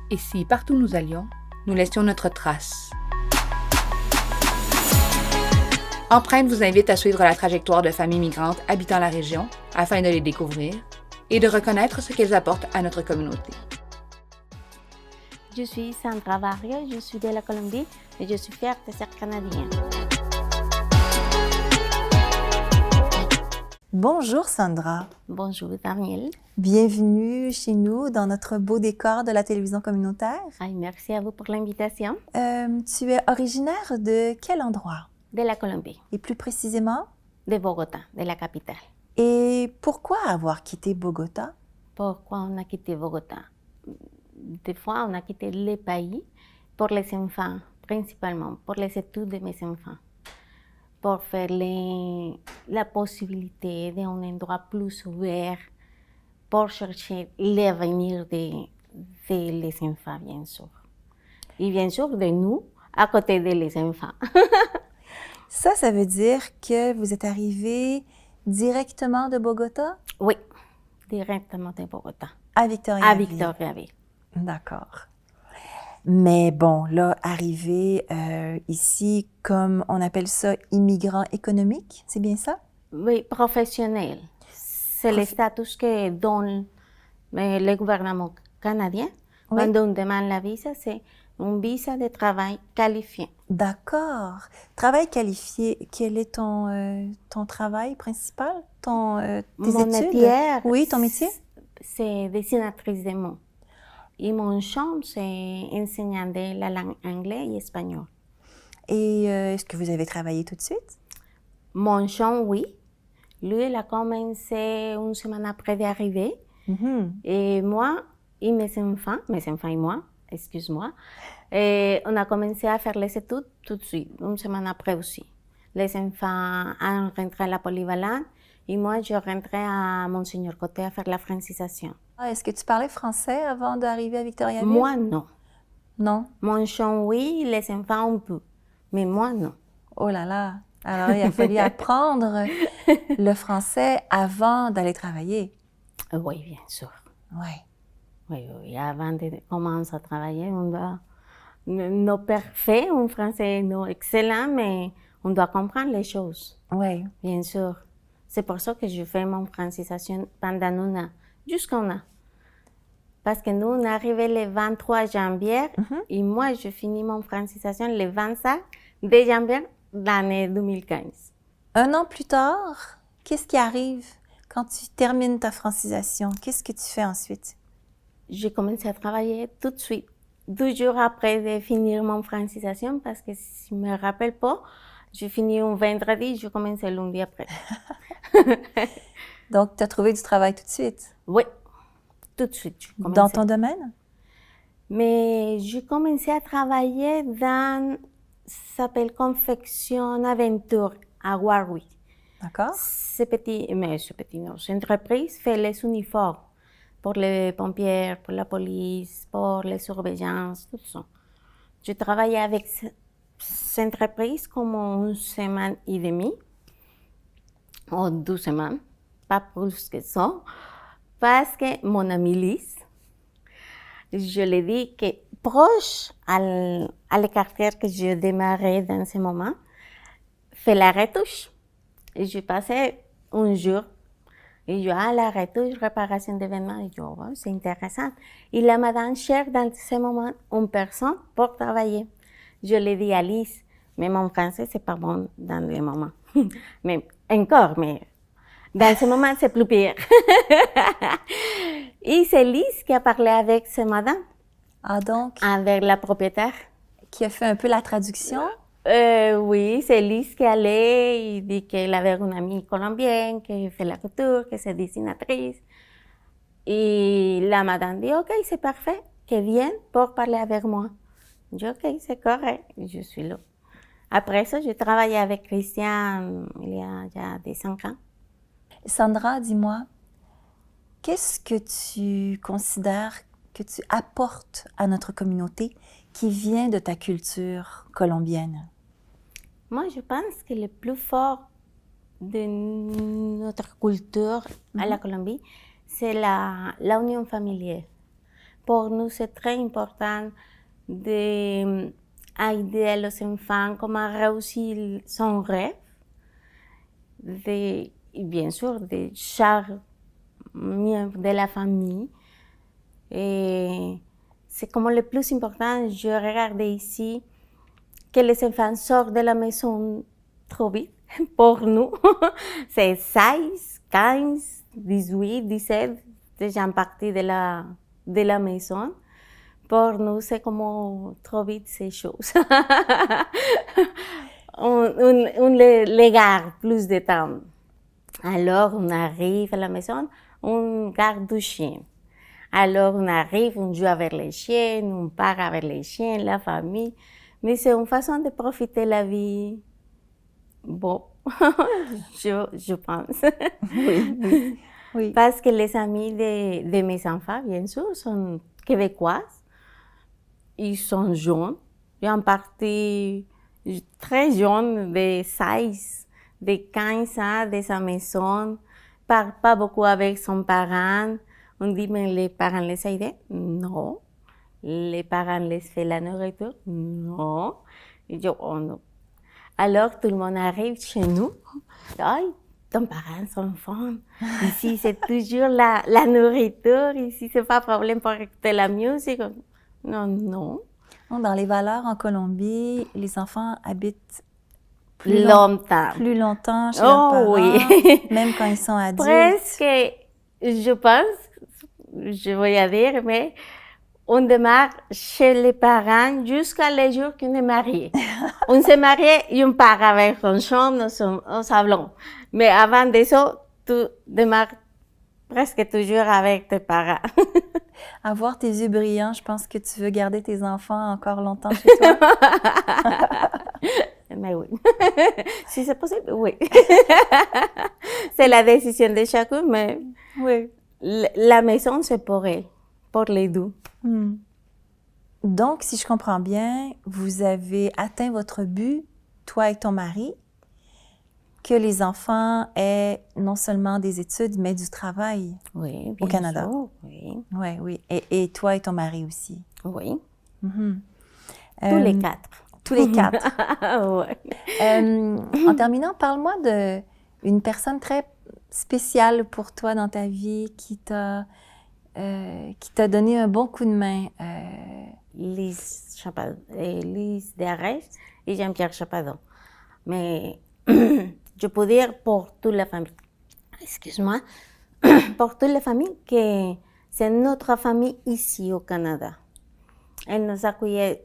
Et si, partout où nous allions, nous laissions notre trace? Empreinte vous invite à suivre la trajectoire de familles migrantes habitant la région afin de les découvrir et de reconnaître ce qu'elles apportent à notre communauté. Je suis Sandra Barrio, je suis de la Colombie et je suis fière d'être canadienne. Bonjour Sandra. Bonjour Daniel. Bienvenue chez nous dans notre beau décor de la télévision communautaire. Merci à vous pour l'invitation. Tu es originaire de quel endroit? De la Colombie. Et plus précisément? De Bogotá, de la capitale. Et pourquoi avoir quitté Bogotá? Pourquoi on a quitté Bogotá? Des fois, on a quitté le pays pour les enfants, principalement pour les études de mes enfants, pour faire la possibilité d'un endroit plus ouvert, pour chercher l'avenir de les enfants, bien sûr. Et bien sûr, de nous, à côté de les enfants. Ça veut dire que vous êtes arrivé directement de Bogotá? Oui, directement de Bogotá. À Victoriaville? À Victoriaville. D'accord. Mais bon, là, arrivé ici, comme on appelle ça, immigrant économique, c'est bien ça? Oui, professionnel. C'est le statut que donne le gouvernement canadien. Oui. Quand on demande la visa, c'est un visa de travail qualifié. D'accord. Travail qualifié, quel est ton travail principal? Tes Mon études? métier, Oui, ton métier? C'est dessinatrice de mots. Et mon champ, c'est enseignant de la langue anglaise et espagnol. Et est-ce que vous avez travaillé tout de suite? Mon champ, oui. Lui, il a commencé une semaine après d'arriver. Mm-hmm. Et moi et mes enfants et moi, excuse-moi, et on a commencé à faire les études tout de suite, une semaine après aussi. Les enfants ont rentré à la polyvalente et moi, je rentrais à Monseigneur Côté à faire la francisation. Est-ce que tu parlais français avant d'arriver à Victoriaville? Moi, non. Non? Mon chant, oui, les enfants un peu, mais moi, non. Oh là là! Alors, il a fallu apprendre le français avant d'aller travailler. Oui, bien sûr. Oui. Oui. Avant de commencer à travailler, on doit, non parfait en français, non excellent, mais on doit comprendre les choses. Oui. Bien sûr. C'est pour ça que je fais mon francisation pendant un an, jusqu'un an. Parce que nous, on est arrivé le 23 janvier et moi, je finis mon francisation le 25 de janvier de l'année 2015. Un an plus tard, qu'est-ce qui arrive quand tu termines ta francisation? Qu'est-ce que tu fais ensuite? J'ai commencé à travailler tout de suite, 2 jours après de finir mon francisation, parce que si je ne me rappelle pas, j'ai fini un vendredi, je commence le lundi après. Donc, tu as trouvé du travail tout de suite? Oui, tout de suite. Dans ton domaine? Mais j'ai commencé à travailler dans, ça s'appelle Confection Aventure à Warwick. D'accord. Cette entreprise fait les uniformes pour les pompiers, pour la police, pour les surveillances, tout ça. Je travaillais avec cette entreprise comme une semaine et demie, ou 2 semaines, pas plus que ça, parce que mon amie Lise, je lui ai dit que proche à le quartier que je démarrais dans ce moment, fait la retouche. Et je passais un jour, et je la retouche, réparation d'événements, et je dis, c'est intéressant. Et la madame cherche dans ce moment une personne pour travailler. Je lui ai dit à Lise, mais mon français, c'est pas bon dans le moment. Mais encore, mais dans ce moment, c'est plus pire. Et c'est Lise qui a parlé avec ce madame. Ah donc? Avec la propriétaire. Qui a fait un peu la traduction? Oui, c'est Lise qui allait, il dit qu'elle avait une amie colombienne, qui fait la couture, que c'est dessinatrice. Et la madame dit, OK, c'est parfait, qu'elle vienne pour parler avec moi. Je dis, OK, c'est correct, je suis là. Après ça, j'ai travaillé avec Christian il y a déjà des 5 ans. Sandra, dis-moi, qu'est-ce que tu considères que tu apportes à notre communauté qui vient de ta culture colombienne? Moi, je pense que le plus fort de notre culture à la Colombie, c'est l'union familiale. pour nous, c'est très important d'aider les enfants comment réussir son rêve, bien sûr, de chaque membre de la famille. Et c'est comme le plus important, je regarde ici, que les enfants sortent de la maison trop vite pour nous. C'est 16, 15, 18, 17 déjà partis de la maison. Pour nous, c'est comme trop vite ces choses. on les garde plus de temps. Alors, on arrive à la maison, on garde du chien. Alors, on arrive, on joue avec les chiens, on part avec les chiens, la famille. Mais c'est une façon de profiter de la vie. Bon, je pense. Oui, oui. Parce que les amis de mes enfants, bien sûr, sont québécois. Ils sont jeunes. Il y a une partie très jeune, de 16, de 15 ans, de sa maison. Parle pas beaucoup avec son parent. On dit, mais les parents les aident? Non. Les parents les font la nourriture? Non. Et je, oh non. Alors, tout le monde arrive chez nous. Ay, ton parent sont fans. Ici, c'est toujours la nourriture. Ici, c'est pas problème pour écouter la musique. Non, non. Dans les valeurs en Colombie, les enfants habitent plus longtemps chez leurs parents, oui. Même quand ils sont adultes. Presque, je pense, je vais dire, mais on démarre chez les parents jusqu'à le jour qu'on est marié. On s'est marié et on part avec son chambre, son salon. Mais avant de ça, tu démarres presque toujours avec tes parents. À voir tes yeux brillants, je pense que tu veux garder tes enfants encore longtemps chez toi. Mais oui. Si c'est possible, oui. C'est la décision de chacun, mais oui. La maison, c'est pour elle, pour les deux. Donc, si je comprends bien, vous avez atteint votre but, toi et ton mari, que les enfants aient non seulement des études, mais du travail oui, au Canada. Sûr, oui. Oui, oui. Et toi et ton mari aussi. Oui. Mm-hmm. Tous les quatre. Tous les quatre. Oui. En terminant, parle-moi d'une personne très spéciale pour toi dans ta vie qui t'a donné un bon coup de main. Lise Desarès et Jean-Pierre Chapadon. Mais je peux dire pour toute la famille, excuse-moi, pour toute la famille que c'est notre famille ici au Canada. Elle nous a accueillis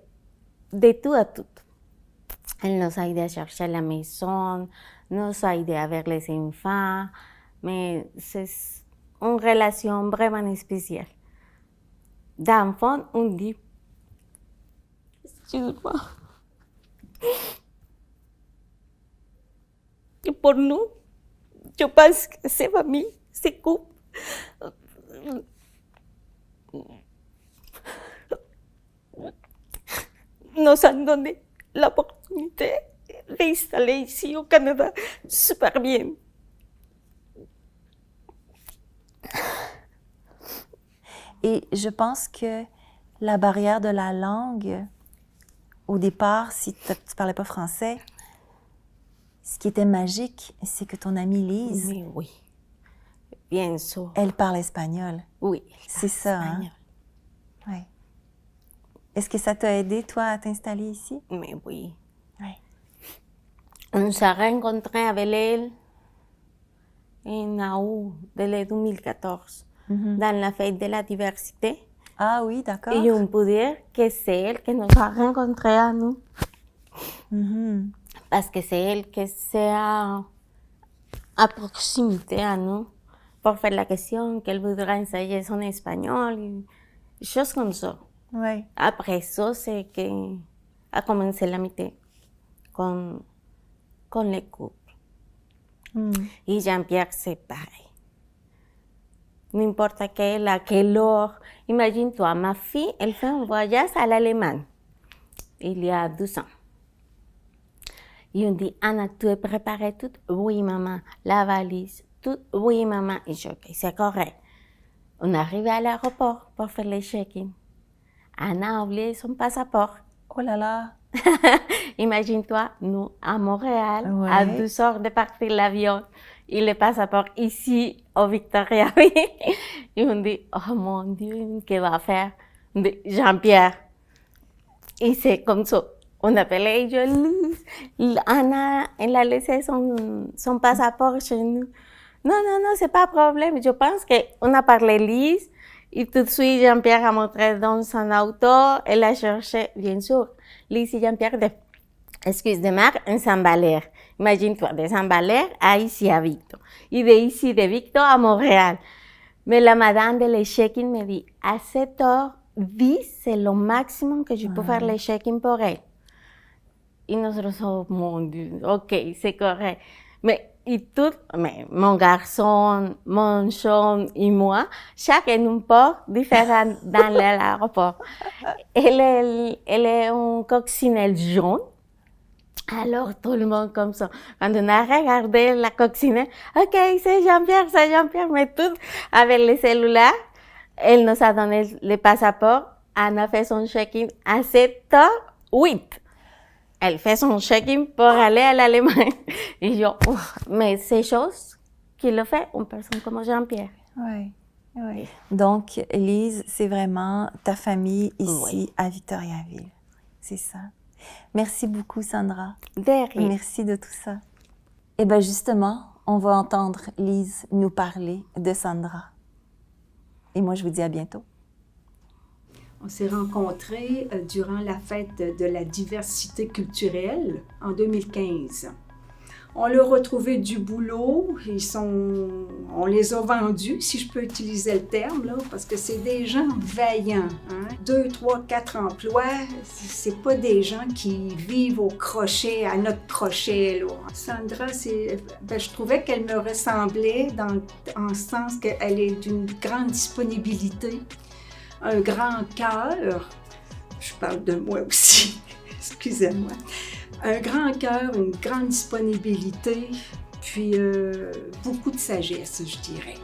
de tout à tout. Elle nous a aidé à chercher la maison, nous a aidé avec les enfants, mais c'est une relation vraiment spéciale. D'enfant, on dit, excuse-moi, et pour nous, je pense que ces familles, ces couples, nous ont donné l'opportunité d'installer ici au Canada super bien. Et je pense que la barrière de la langue, au départ, si tu ne parlais pas français, ce qui était magique, c'est que ton amie Lise, Mais oui, bien sûr. Elle parle espagnol. Oui. C'est ça, espagnol. Hein? Oui. Est-ce que ça t'a aidé, toi, à t'installer ici? Mais oui. Oui. On s'est rencontrés avec elle en août de 2014, dans la fête de la diversité. Ah oui, d'accord. Et on peut dire que c'est elle qui nous a rencontrés à nous. Parce que c'est elle qui s'est à proximité à nous pour faire la question qu'elle voudrait enseigner son espagnol, et choses comme ça. Oui. Après ça, c'est qu'a commencé l'amitié con les couples. Et Jean-Pierre, c'est pareil. N'importe à quelle heure. Imagine-toi, ma fille, elle fait un voyage à l'Allemagne il y a 12 ans. Et on dit, Anna, tu es préparée tout? Oui, maman. La valise, tout? Oui, maman. Et je dis, c'est correct. On arrive à l'aéroport pour faire le check-in. Anna a oublié son passeport. Oh là là! Imagine-toi, nous, à Montréal, Ouais. à 2 heures de partir l'avion, et le passeport ici, au Victoriaville. Et on dit, oh mon Dieu, qu'est-ce va faire? On dit, Jean-Pierre. Et c'est comme ça. On appelait Lise. Anna, elle a laissé son passeport chez nous. Non, c'est pas un problème. Je pense qu'on a parlé Lise. Et tout de suite, Jean-Pierre a montré dans son auto. Elle a cherché, bien sûr, Lise et Jean-Pierre, de marque, un Saint-Valère. Imagine-toi, de Saint-Valère à ici à Victo. Et de ici, de Victo à Montréal. Mais la madame de le check-in me dit, à 7h10, c'est le maximum que je peux faire le check-in pour elle. Et nosotros, oh mon Dieu, ok, c'est correct. Mais mon garçon, mon chum et moi, chacun un port différent dans l'aéroport. Elle est une coccinelle jaune. Alors, tout le monde comme ça. Quand on a regardé la coccinelle, ok, c'est Jean-Pierre, mais tout avec le cellulaire. Elle nous a donné le passeport. Anna fait son check-in à 7h08. Elle fait son check-in pour aller à l'Allemagne. Et je, mais ces choses qu'il a fait une personne comme Jean-Pierre. Oui, oui. Donc, Lise, c'est vraiment ta famille ici à Victoriaville. C'est ça. Merci beaucoup, Sandra. De rien. Merci de tout ça. Eh bien, justement, on va entendre Lise nous parler de Sandra. Et moi, je vous dis à bientôt. On s'est rencontrés durant la fête de la diversité culturelle en 2015. On leur a trouvé du boulot, on les a vendus, si je peux utiliser le terme, là, parce que c'est des gens vaillants. 2, 3, 4 emplois, c'est pas des gens qui vivent au crochet, à notre crochet. Là. Sandra, je trouvais qu'elle me ressemblait en ce sens qu'elle est d'une grande disponibilité, un grand cœur. Je parle de moi aussi, excusez-moi. Un grand cœur, une grande disponibilité, puis beaucoup de sagesse, je dirais.